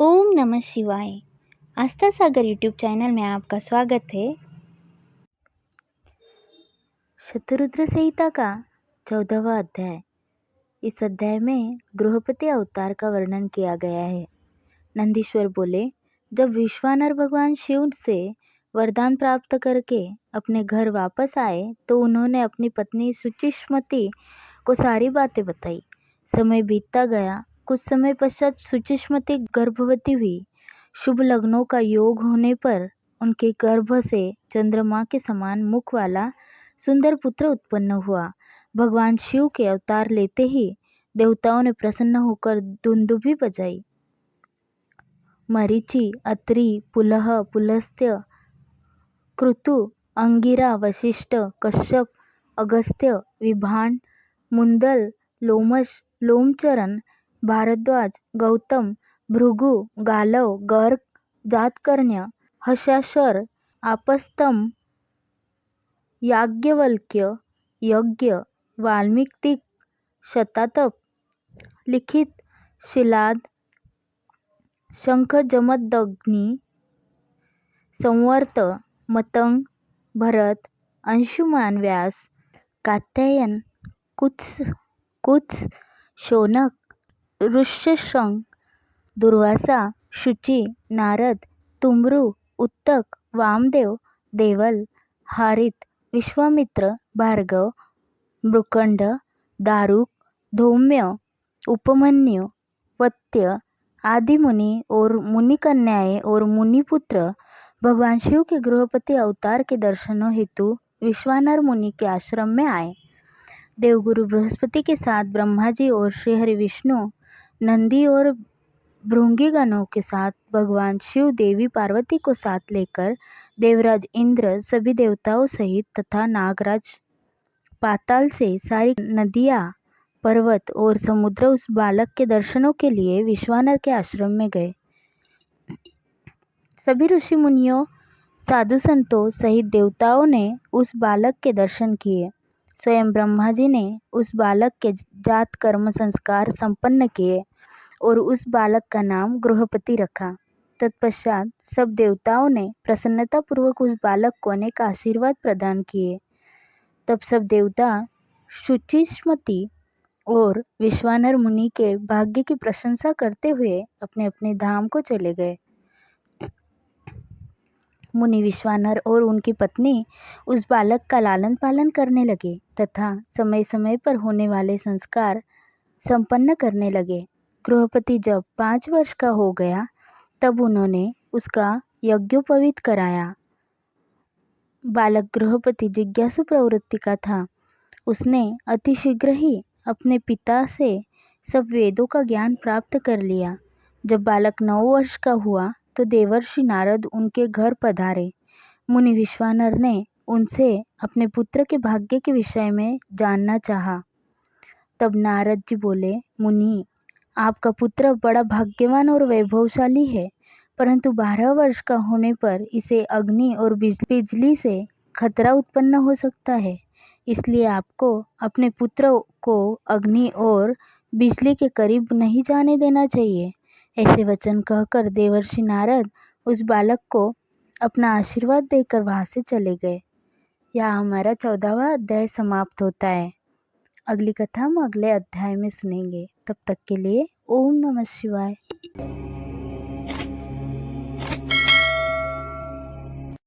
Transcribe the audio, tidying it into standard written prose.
ओम नमः शिवाय। आस्था सागर YouTube channel में आपका स्वागत है। शतरुद्र संहिता का 14वां अध्याय। इस अध्याय में गृहपति अवतार का वर्णन किया गया है। नंदीश्वर बोले, जब विश्वानर भगवान शिव से वरदान प्राप्त करके अपने घर वापस आए तो उन्होंने अपनी पत्नी सुचिष्मति को सारी बातें बताई। समय बीतता गया। कुछ समय पश्चात सुचिष्मति गर्भवती हुई। शुभ लग्नों का योग होने पर उनके गर्भ से चंद्रमा के समान मुख वाला सुंदर पुत्र उत्पन्न हुआ। भगवान शिव के अवतार लेते ही देवताओं ने प्रसन्न होकर दुंदुभी बजाई। मरीचि, अत्रि, पुलह, पुलस्त्य, कृतु, अंगिरा, वशिष्ठ, कश्यप, अगस्त्य, विभान, मुंदल, लोमश, लोमचरण, भारद्वाज, गौतम, भृगु, गालव, गर्ग, जातकर्ण्य, हर्षाश्वर, आपस्तम, याज्ञवल्क्य, यज्ञ, वाल्मीकि, शतातप, लिखित, शिलाद, शंख, जमदग्नि, संवर्त, मतंग, भरत, अंशुमान, व्यास, कात्यायन, कुत्स, शौनक, ऋष्यशृंग, दुर्वासा, शुचि, नारद, तुम्रु, उत्तक, वामदेव, देवल, हारित, विश्वामित्र, भार्गव, मृकंड, दारुक, धौम्य, उपमन्यु, वत्य आदि मुनि और मुनि कन्याएं और मुनिपुत्र भगवान शिव के गृहपति अवतार के दर्शनों हेतु विश्वानर मुनि के आश्रम में आए। देवगुरु बृहस्पति के साथ ब्रह्मा जी और श्रीहरि विष्णु, नंदी और भृंगीगणों के साथ भगवान शिव देवी पार्वती को साथ लेकर देवराज इंद्र सभी देवताओं सहित तथा नागराज पाताल से सारी नदियाँ, पर्वत और समुद्र उस बालक के दर्शनों के लिए विश्वानर के आश्रम में गए। सभी ऋषि मुनियों, साधु संतों सहित देवताओं ने उस बालक के दर्शन किए। स्वयं ब्रह्मा जी ने उस बालक के जात कर्म संस्कार संपन्न किए और उस बालक का नाम गृहपति रखा। तत्पश्चात सब देवताओं ने प्रसन्नतापूर्वक उस बालक को अनेक आशीर्वाद प्रदान किए। तब सब देवता शुचिष्मति और विश्वानर मुनि के भाग्य की प्रशंसा करते हुए अपने अपने धाम को चले गए। मुनि विश्वानर और उनकी पत्नी उस बालक का लालन पालन करने लगे तथा समय समय पर होने वाले संस्कार संपन्न करने लगे। गृहपति जब 5 वर्ष का हो गया तब उन्होंने उसका यज्ञोपवीत कराया। बालक गृहपति जिज्ञासु प्रवृत्ति का था। उसने अतिशीघ्र ही अपने पिता से सब वेदों का ज्ञान प्राप्त कर लिया। जब बालक 9 वर्ष का हुआ तो देवर्षि नारद उनके घर पधारे। मुनि विश्वानर ने उनसे अपने पुत्र के भाग्य के विषय में जानना चाहा। तब नारद जी बोले, मुनि, आपका पुत्र बड़ा भाग्यवान और वैभवशाली है, परंतु 12 वर्ष का होने पर इसे अग्नि और बिजली से खतरा उत्पन्न हो सकता है। इसलिए आपको अपने पुत्र को अग्नि और बिजली के करीब नहीं जाने देना चाहिए। ऐसे वचन कहकर देवर्षि नारद उस बालक को अपना आशीर्वाद देकर वहाँ से चले गए। यहाँ हमारा 14वां अध्याय समाप्त होता है। अगली कथा हम अगले अध्याय में सुनेंगे। तब तक के लिए ओम नमः शिवाय।